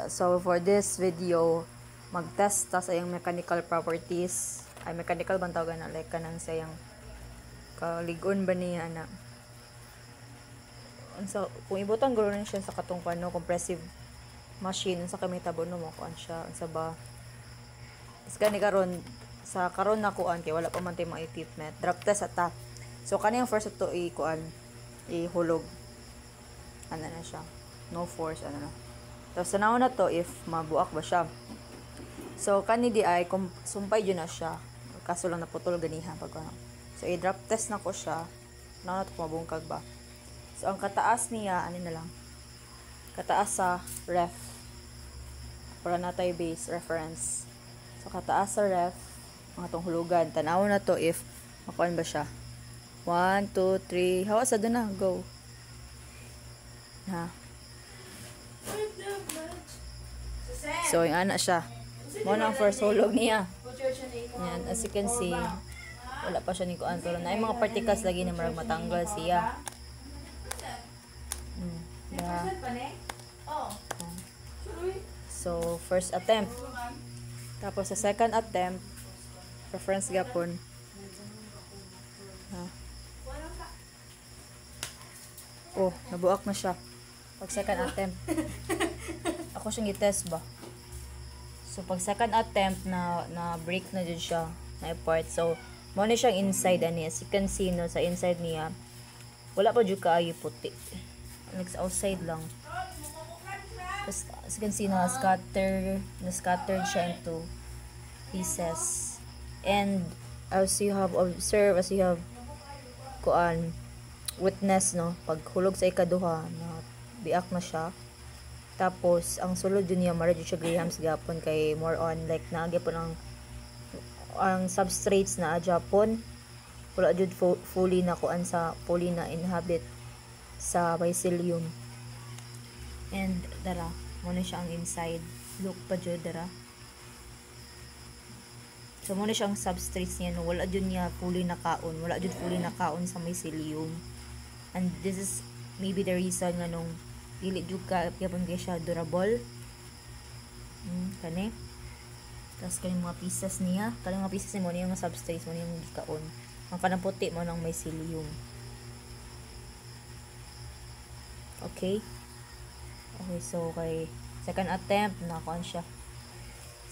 So for this video, mag-test ta sa iyang mechanical properties. Ay mechanical bang tawag na, like kanang sa iyang kaligon ba niya na. So kung ibutang gawin siya sa katong pano compressive machine sa kami tabo no mo kuan siya sa ba. Is kani karon sa karon na kuan kay wala pa man tay mga equipment. Drop test ata. So kaniyang first to i-kuan ihulog. Ano na siya? No force ano na. Tapos tanaw na to if mabuak ba siya. So kani di ay sumpay jud na siya. Kaso lang naputol ganiha pag ano. So i-drop test na ko siya. Tanaw na to mabungkag ba. So ang kataas niya ano na lang. Kataas sa ref. Para na tayo base reference. So kataas sa ref mga tong hulugan. Tanaw na to if makuan ba siya. 1 2 3 hawa sa doon na go. Ha. So, yung anak siya. Muna ang first hulog niya. Yan, as you can see, wala pa siya ni kuan. Pero na yung mga particles lagi na marag matanggal siya. So, first attempt. Tapos, sa second attempt, reference gapon. Oh, nabuak na siya. Pag second attempt. Ako siyang i-test ba. So, pag second attempt na break na dyan siya, na part. So, muna siyang inside ani. As you can see, no, sa inside niya, wala pa dyan kaayo puti. Like, sa outside lang. As you can see, na-scattered siya into pieces. And, as you have observed, as you have witness, no, pag hulog sa ikaduha, na biak na siya. Tapos, ang sulod dun niya, mara dyan siya grahams gapon kay more on, like, naagapon ang substrates na Japon. Wala dyan fully na kuan sa, fully na inhabit sa mycelium. And, dara, muna siya ang inside. Look pa dyan, dara. So, muna siya ang substrates niya, no, wala dyan niya fully na kaon. Wala dyan fully na kaon sa mycelium. And this is maybe the reason nga nung dili jud ka gyapon kay siya durable. Kani. Tapos kani mga pieces niya, kani mga pieces mo niya yung substrate mo niya yung gikaon. Ang kanang puti mo ng mycelium. Okay. Okay, so kay second attempt nakuan siya.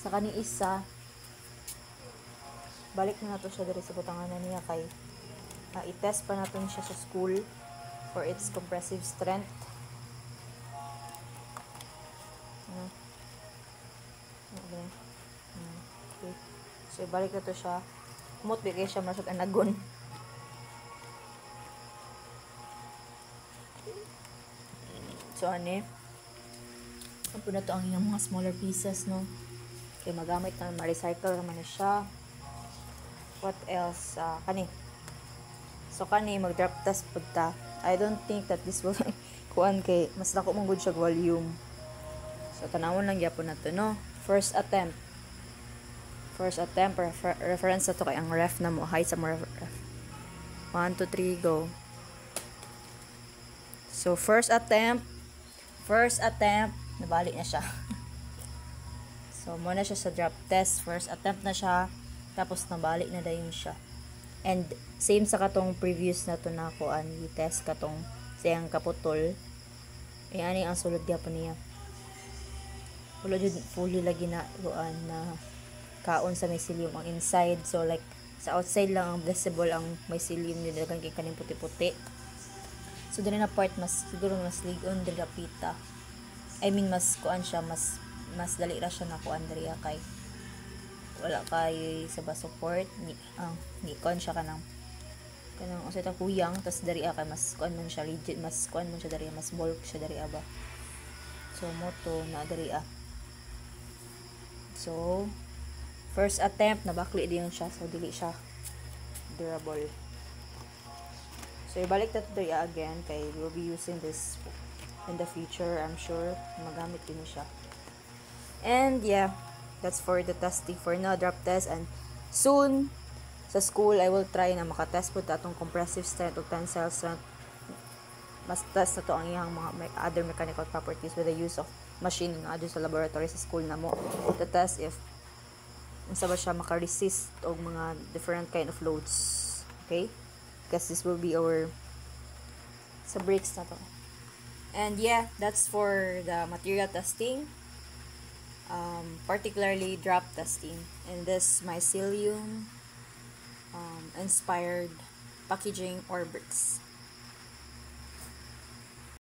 Sa kani isa balik na nato siya diri sa butanganan niya kay i-test pa natin siya sa school for its compressive strength. Okay. So, balik na to siya. Kumot, bigay siya masag anagon. So, ano po na to ang iyong mga smaller pieces, no? Okay, magamit na, ma-recycle naman na siya. What else? Kani. So, kani, mag-drop test po ta. I don't think that this will kuan kay mas dako mong good siya volume. So tanawon lang gyapon nato no. First attempt reference na to kay ang ref na mo height sa mo ref. 1 2 3 go. So first attempt nabalik na siya. So muna siya sa drop test, first attempt na siya tapos nabalik na dayon siya. And same sa katong previous na to na kuan i-test katong sayang kaputol. Ani ang sulod gyapon niya. Wala jud fully lagi na kuan na kaon sa mycelium ang inside. So like sa outside lang ang visible ang mycelium nila kay kaning puti-puti. So dili na part mas siguro mas ligon dili pita. I mean mas kuan siya mas dali ra siya na kuan diri kay wala kay sa ba support ni kon siya kanang usay ta kuyang tas dari kay mas kuan man siya rigid mas kuan man siya dari mas bulk siya dari ba. So moto na dari So first attempt nabakli din siya so dili siya durable. So ibalik ta to again kay we'll be using this in the future. I'm sure magamit din siya. And yeah, that's for the testing for now, drop test. And soon, sa school, I will try na makatest po itong compressive strength o tensile strength. Mas test na to ang iyang mga other mechanical properties with the use of machine nga dito sa laboratory sa school na mo to test if unsa ba siya maka-resist og mga different kind of loads. Okay? Because this will be our sa brakes na to. And yeah, that's for the material testing. Particularly drop testing in this mycelium inspired packaging or bricks.